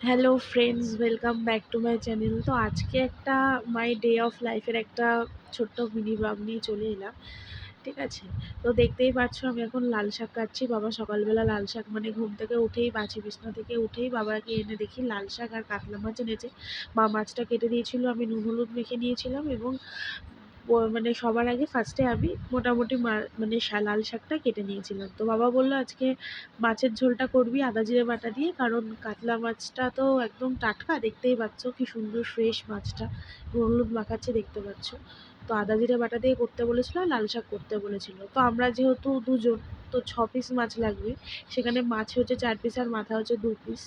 Hello friends, welcome back to my channel. তো আজকে একটা মাই ডে অফ লাইফের একটা ছোট্ট মিনি ব্লগ নিয়ে চলে এলাম। ঠিক আছে, তো দেখতেই পাচ্ছ আমি এখন লাল শাক কাটছি। বাবা সকালবেলা লাল শাক মানে ঘুম থেকে উঠেই বাছি বিছনা থেকে উঠেই বাবাকে এনে দেখি লাল শাক আর কাতলা মাছ এনেছে। মা মাছটা কেটে দিয়েছিল, আমি নুন হলুদ মেখে নিয়েছিলাম এবং মানে সবার আগে ফার্স্টে আমি মোটামুটি মানে লাল শাকটা কেটে নিয়েছিলাম। তো বাবা বললো আজকে মাছের ঝোলটা করবি আদা জিরে বাটা দিয়ে, কারণ কাতলা মাছটা তো একদম টাটকা, দেখতেই পাচ্ছ কি সুন্দর ফ্রেশ মাছটা, হলুদ মাখাচ্ছে দেখতে পাচ্ছ। তো আদা জিরে বাটা দিয়ে করতে বলেছিল আর লাল শাক করতে বলেছিল। তো আমরা যেহেতু দুজন, তো 6 পিস মাছ লাগবে, সেখানে মাছ হচ্ছে 4 পিস আর মাথা হচ্ছে 2 পিস।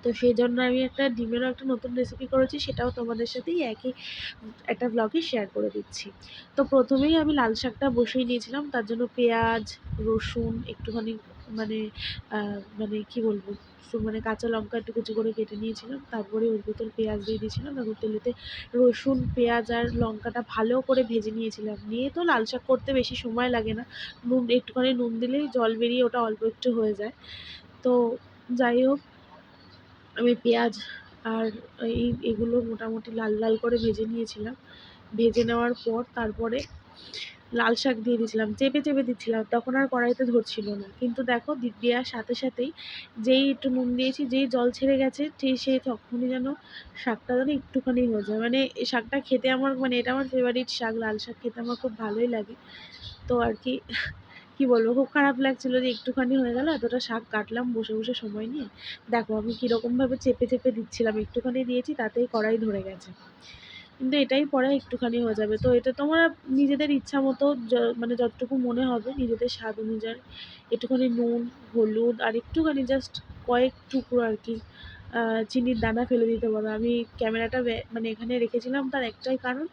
তো সেই জন্য আমি একটা ডিমেরও একটা নতুন রেসিপি করেছি, সেটাও তোমাদের সাথেই একই একটা ব্লগে শেয়ার করে দিচ্ছি। তো প্রথমেই আমি লাল শাকটা বসিয়ে নিয়েছিলাম, তার জন্য পেঁয়াজ, রসুন একটুখানি মানে মানে কি বলবো, মানে কাঁচা লঙ্কা একটু কুচি করে কেটে নিয়েছিলাম। তারপরে ওর ভিতর পেঁয়াজ দিয়ে দিয়েছিলাম, তারপর তেলেতে রসুন পেঁয়াজ আর লঙ্কাটা ভালো করে ভেজে নিয়েছিলাম। নিয়ে তো লাল শাক করতে বেশি সময় লাগে না, নুন একটুখানি নুন দিলেই জল বেরিয়ে ওটা অল্প একটু হয়ে যায়। তো যাই হোক, আমি পেঁয়াজ আর এগুলো মোটামুটি লাল লাল করে ভেজে নিয়েছিলাম। ভেজে নেওয়ার পর তারপরে লাল শাক দিয়ে দিয়েছিলাম, চেপে চেপে দিচ্ছিলাম, তখন আর কড়াইতে ধরছিল না। কিন্তু দেখো দেওয়ার সাথে সাথেই যেই একটু নুন দিয়েছি, যেই জল ছেড়ে গেছে ঠিক সেই তখনই যেন শাকটা যেন একটুখানি হয়ে যায়। মানে এই শাকটা খেতে আমার, মানে এটা আমার ফেভারিট শাক, লাল শাক খেতে আমার খুব ভালোই লাগে। তো আর কি, কি বলবো, খুব খারাপ লাগছিল যে একটুখানি হয়ে গেল। এতটা শাক কাটলাম বসে বসে সময় নিয়ে, দেখো আমি কীরকমভাবে চেপে চেপে দিচ্ছিলাম, একটুখানি দিয়েছি তাতেই কড়াই ধরে গেছে। কিন্তু এটাই পরে একটুখানি হয়ে যাবে। তো এটা তোমরা নিজেদের ইচ্ছা মতো মানে যতটুকু মনে হবে নিজেদের স্বাদ অনুযায়ী একটুখানি নুন, হলুদ আর একটুখানি জাস্ট কয়েক টুকরো আর কি চিনির দানা ফেলে দিতে পারো। আমি ক্যামেরাটা মানে এখানে রেখেছিলাম তার একটাই কারণ,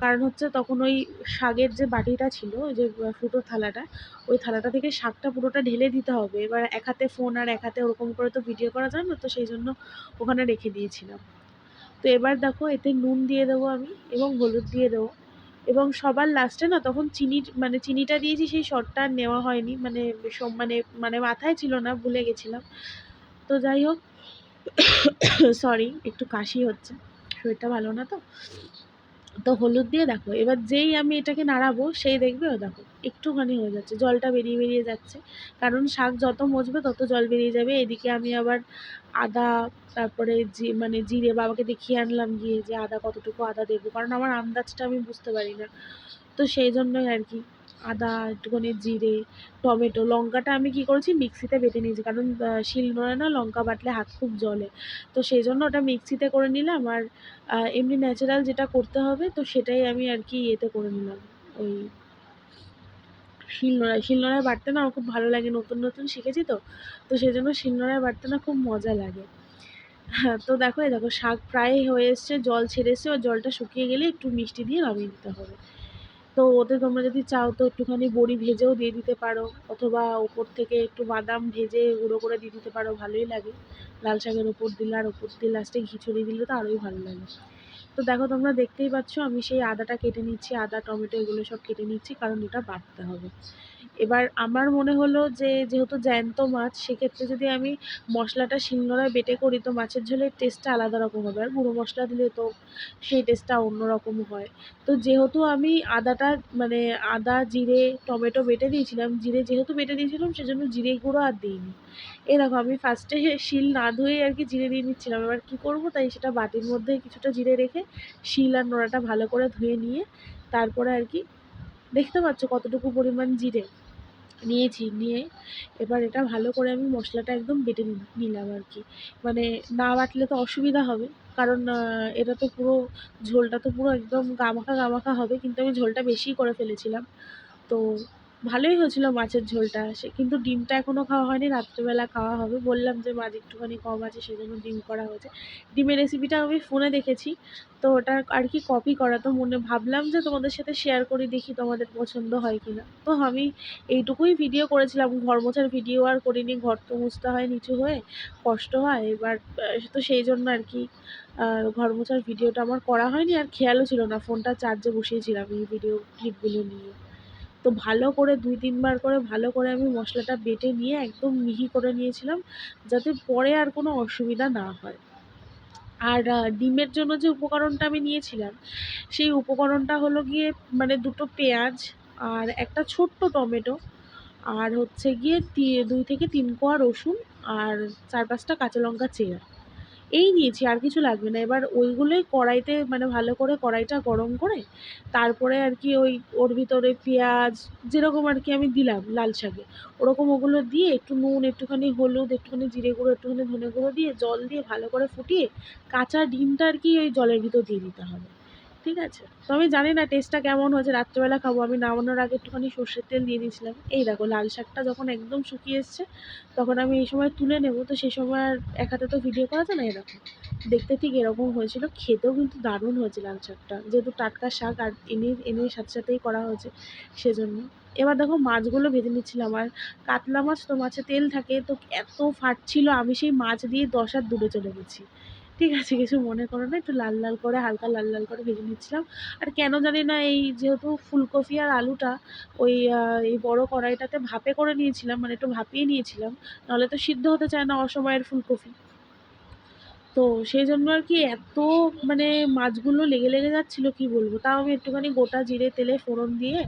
কারণ হচ্ছে তখন ওই শাকের যে বাটিটা ছিল, ওই যে ফুটোর থালাটা, ওই থালাটা থেকে শাকটা পুরোটা ঢেলে দিতে হবে। এবার এক হাতে ফোন আর এক হাতে ওরকম করে তো ভিডিও করা যায় না, তো সেই জন্য ওখানে রেখে দিয়েছিলাম। তো এবার দেখো এতে নুন দিয়ে দেবো আমি এবং হলুদ দিয়ে দেবো, এবং সবার লাস্টে না তখন মানে চিনিটা দিয়েছি, সেই শটটা আর নেওয়া হয়নি, মানে মানে মানে মাথায় ছিল না, ভুলে গেছিলাম। তো যাই হোক, সরি একটু কাশি হচ্ছে, শরীরটা ভালো না তো। তো হলুদ দিয়ে দেখো এবার যেই আমি এটাকে নাড়াবো সেই দেখবে ও দেখো একটুখানি হয়ে যাচ্ছে, জলটা বেরিয়ে বেরিয়ে যাচ্ছে, কারণ শাক যত মজবে তত জল বেরিয়ে যাবে। এদিকে আমি আবার আদা, তারপরে মানে জিরে বাবাকে দেখিয়ে আনলাম গিয়ে যে আদা কতটুকু আদা দেবো, কারণ আমার আন্দাজটা আমি বুঝতে পারি না। তো সেই জন্যই আর কি আদা, একটুখানি জিরে, টমেটো, লঙ্কাটা আমি কি করেছি মিক্সিতে বেটে নিয়েছি, কারণ শিলনোড়ায় না লঙ্কা বাটলে হাত খুব জ্বলে। তো সেই জন্য ওটা মিক্সিতে করে নিলাম। আর এমনি ন্যাচারাল যেটা করতে হবে তো সেটাই আমি আর কি এতে করে নিলাম, ওই শিলনোড়ায় বাটতে না আমার খুব ভালো লাগে, নতুন নতুন শিখেছি তো, তো সেই জন্য শিলনোড়ায় বাটতে না খুব মজা লাগে। হ্যাঁ, তো দেখো এই দেখো শাক প্রায় হয়ে এসছে, জল ছেড়ে এসছে, আর জলটা শুকিয়ে গেলে একটু মিষ্টি দিয়ে নামিয়ে দিতে হবে। তো ওতে তোমরা যদি চাও তো একটুখানি বড়ি ভেজেও দিয়ে দিতে পারো, অথবা ওপর থেকে একটু বাদাম ভেজে গুঁড়ো করে দিয়ে দিতে পারো, ভালোই লাগে। লাল শাকের ওপর দিলে আর ওপর দিয়ে লাস্টে ঘি ছড়িয়ে দিলে তো আরোই ভালো লাগে। তো দেখো তোমরা দেখতেই পাচ্ছ আমি সেই আদাটা কেটে নিচ্ছি, আদা টমেটো এগুলো সব কেটে নিচ্ছি, কারণ এটা বাটতে হবে। এবার আমার মনে হলো যে যেহেতু জ্যান্ত মাছ, সেক্ষেত্রে যদি আমি মশলাটা শিলনোড়ায় বেটে করি তো মাছের ঝোলের টেস্টটা আলাদা রকম হবে, আর গুঁড়ো মশলা দিলে তো সেই টেস্টটা অন্যরকম হয়। তো যেহেতু আমি আদাটা মানে আদা জিরে টমেটো বেটে দিয়েছিলাম, জিরে যেহেতু বেটে দিয়েছিলাম সেজন্য জিরে গুঁড়ো আর দিইনি। এই দেখো আমি ফার্স্টে শিল না ধুয়েই আর কি জিরে দিয়ে নিচ্ছিলাম, এবার কী করবো তাই সেটা বাটির মধ্যে কিছুটা জিরে রেখে শিল আর নোড়াটা ভালো করে ধুয়ে নিয়ে তারপরে আর কি, দেখতে পাচ্ছ কতটুকু পরিমাণ জিরে নিয়েছি, নিয়ে এবার এটা ভালো করে আমি মশলাটা একদম বেটে নিলাম আর কি। মানে না বাটলে তো অসুবিধা হবে, কারণ এটা তো পুরো ঝোলটা তো পুরো একদম গামাখা গামাখা হবে, কিন্তু আমি ঝোলটা বেশিই করে ফেলেছিলাম। তো ভালোই হয়েছিল মাছের ঝোলটা, কিন্তু ডিমটা এখনও খাওয়া হয়নি, রাত্রেবেলা খাওয়া হবে। বললাম যে মাছ একটুখানি কম আছে সেজন্য ডিম করা হয়েছে। ডিমের রেসিপিটা আমি ফোনে দেখেছি, তো ওটা আর কি কপি করা, তো মনে ভাবলাম যে তোমাদের সাথে শেয়ার করি, দেখি তোমাদের পছন্দ হয় কিনা। তো আমি এইটুকুই ভিডিও করেছিলাম, ঘর মোছার ভিডিও আর করিনি, ঘর তো মুছতে হয় নিচু হয়ে, কষ্ট হয়। এবার তো সেই জন্য আর কি ঘর মোছার ভিডিওটা আমার করা হয়নি, আর খেয়ালও ছিল না, ফোনটা চার্জে বসিয়েছিলাম এই ভিডিও ক্লিপগুলো নিয়ে। তো তো ভালো করে ২-৩ বার করে ভালো করে আমি মশলাটা বেটে নিয়ে একদম মিহি করে নিয়েছিলাম, যাতে পরে আর কোনো অসুবিধা না হয়। আর ডিমের জন্য যে উপকরণটা আমি নিয়েছিলাম, সেই উপকরণটা হলো গিয়ে মানে ২টো পেঁয়াজ আর একটা ছোট্ট টমেটো, আর হচ্ছে গিয়ে ২ থেকে ৩ কোয়া রসুন, আর ৪-৫ টা কাঁচা লঙ্কা চেরা। এই নিয়েছি, আর কিছু লাগবে না। এবার ওইগুলোই কড়াইতে মানে ভালো করে কড়াইটা গরম করে তারপরে আর কি ওর ভিতরে পেঁয়াজ যেরকম আর কি আমি দিলাম লাল শাকে, ওরকম ওগুলো দিয়ে একটু নুন, একটুখানি হলুদ, একটুখানি জিরে গুঁড়ো, একটুখানি ধনে গুঁড়ো দিয়ে জল দিয়ে ভালো করে ফুটিয়ে কাঁচা ডিমটা আর কি ওই জলের ভিতর দিয়ে দিতে হবে। ঠিক আছে? তো আমি জানি না টেস্টটা কেমন হয়েছে, রাত্রেবেলা খাবো। আমি নামানোর আগে একটুখানি সর্ষের তেল দিয়ে দিয়েছিলাম। এই দেখো লাল শাকটা যখন একদম শুকিয়ে এসছে, তখন আমি এই সময় তুলে নেব। তো সেই সময় আর এক হাতে তো ভিডিও করা যায় না, এই দেখো। দেখতে ঠিক এরকম হয়েছিল। খেতেও কিন্তু দারুণ হয়েছে লাল শাকটা। যেহেতু টাটকা শাক আর এনে এনে সাথে সাথেই করা হয়েছে সেজন্য। এবার দেখো মাছগুলো ভেজে নিচ্ছিলাম। আর কাতলা মাছ তো, মাছে তেল থাকে, তো এত ফাটছিল, আমি সেই মাছ দিয়ে ১০ হাত দূরে চলে গেছি। ঠিক আছে, কিছু মনে করো না। একটু লাল, লাল করে হালকা লাল, লাল করে ভেজে নিচ্ছিলাম। আর কেন জানি না এই যেহেতু ফুলকপি আর আলুটা ওই এই বড় কড়াইটাতে ভাপে করে নিয়েছিলাম, মানে একটু ভাপিয়ে নিয়েছিলাম। নাহলে তো সিদ্ধ হতে চায় না অসময়ের ফুলকপি। তো সেই জন্য আর কি এত মানে মাছগুলো লেগে লেগে যাচ্ছিলো কি বলবো। তাও আমি একটুখানি গোটা জিরে তেলে ফোড়ন দিয়ে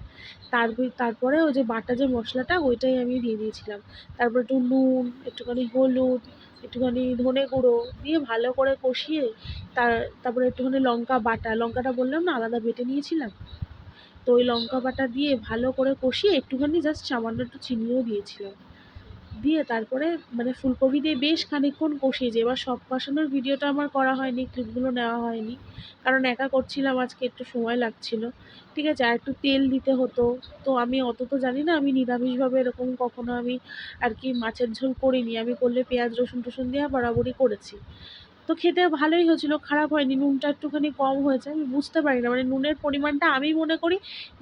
তারপরে ওই যে বাটা যে মশলাটা ওইটাই আমি দিয়ে দিয়েছিলাম। তারপর একটু নুন, একটুখানি হলুদ, একটুখানি ধনে গুঁড়ো দিয়ে ভালো করে কষিয়ে তারপরে একটুখানি লঙ্কা বাটা, লঙ্কাটা বললাম না আলাদা বেটে নিয়েছিলাম। তো ওই লঙ্কা বাটা দিয়ে ভালো করে কষিয়ে একটুখানি জাস্ট সামান্য একটু চিনিও দিয়েছিলাম। দিয়ে তারপরে মানে ফুলকপি দিয়ে বেশ খানিকক্ষণ কষিয়েছি। এবার সব কষানোর ভিডিওটা আমার করা হয়নি, ক্লিপগুলো নেওয়া হয়নি। কারণ একা করছিলাম আজকে, একটু সময় লাগছিল। ঠিক আছে? আর একটু তেল দিতে হতো। তো আমি অত তো জানি না, আমি নিরামিষভাবে এরকম কখনো আমি আর কি মাছের ঝোল করিনি। আমি করলে পেঁয়াজ রসুন টসুন দিয়ে বরাবরই করেছি। তো খেতে ভালোই হয়েছিল, খারাপ হয়নি। নুনটা একটুখানি কম হয়েছে, আমি বুঝতে পারি না। মানে নুনের পরিমাণটা আমি মনে করি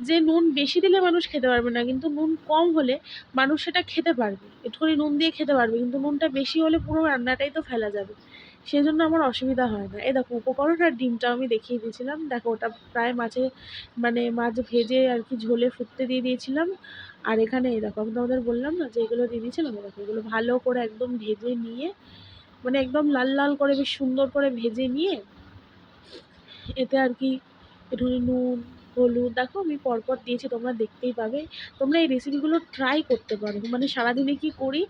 যে নুন বেশি দিলে মানুষ খেতে পারবে না, কিন্তু নুন কম হলে মানুষ সেটা খেতে পারবে। একটুখানি নুন দিয়ে খেতে পারবে, কিন্তু নুনটা বেশি হলে পুরো রান্নাটাই তো ফেলা যাবে। সেজন্য আমার অসুবিধা হয় না। এই দেখো উপকরণ আর ডিমটাও আমি দেখিয়ে দিয়েছিলাম। দেখো ওটা প্রায় মানে মাছ ভেজে আর কি ঝোলে ফুটতে দিয়ে দিয়েছিলাম। আর এখানে এই দেখো আমি তোমাদের বললাম না যে এগুলো দিয়ে দিয়েছিলাম, এই দেখো এগুলো ভালো করে একদম ভেজে নিয়ে মানে একদম লাল লাল করে বেশ সুন্দর করে ভেজে নিয়ে এতে আর কি একটুখানি নুন, হলুদ দেখো আমি পরপর দিয়েছি, তোমরা দেখতেই পাবে। তোমরা এই রেসিপিগুলো ট্রাই করতে পারো। মানে সারাদিনে কি করি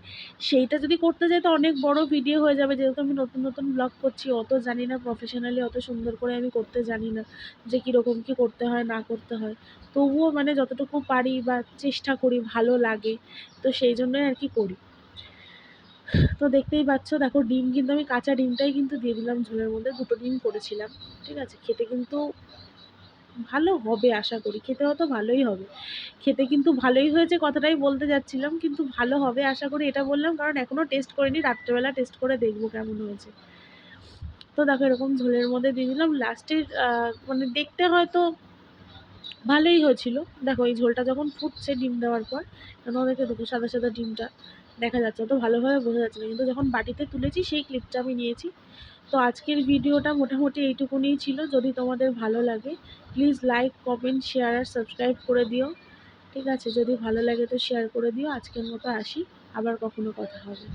সেইটা যদি করতে যাই তো অনেক বড় ভিডিও হয়ে যাবে। যেহেতু আমি নতুন নতুন ব্লগ করছি, অত জানি না প্রফেশনালি, অত সুন্দর করে আমি করতে জানি না যে কীরকম কী করতে হয় না করতে হয়। তবুও মানে যতটুকু পারি বা চেষ্টা করি, ভালো লাগে, তো সেই জন্যই আর কি করি। তো দেখতেই পাচ্ছ, দেখো ডিম কিন্তু আমি কাঁচা ডিমটাই কিন্তু দিয়ে দিলাম ঝোলের মধ্যে। ২টো ডিম করেছিলাম। ঠিক আছে? খেতে কিন্তু ভালো হবে আশা করি। খেতে হয়তো ভালোই হবে। খেতে কিন্তু ভালোই হয়েছে কথাটাই বলতে যাচ্ছিলাম। কিন্তু ভালো হবে আশা করি এটা বললাম কারণ এখনও টেস্ট করিনি। রাত্রেবেলা টেস্ট করে দেখব কেমন হয়েছে। তো দেখো এরকম ঝোলের মধ্যে দিয়ে দিলাম। লাস্টে মানে দেখতে হয়তো ভালোই হয়েছিল। দেখো এই ঝোলটা যখন ফুটছে ডিম দেওয়ার পর, তোমাদেরকে দেখো সাদা সাদা ডিমটা দেখা যাচ্ছে, অত ভালোভাবে বোঝা যাচ্ছে না। কিন্তু যখন বাটিতে তুলেছি সেই ক্লিপটা আমি নিয়েছি। তো আজকের ভিডিওটা মোটামুটি এইটুকুনিই ছিল। যদি তোমাদের ভালো লাগে প্লিজ লাইক, কমেন্ট, শেয়ার আর সাবস্ক্রাইব করে দিও। ঠিক আছে? যদি ভালো লাগে তো শেয়ার করে দিও। আজকের মতো আসি, আবার কখনো কথা হবে।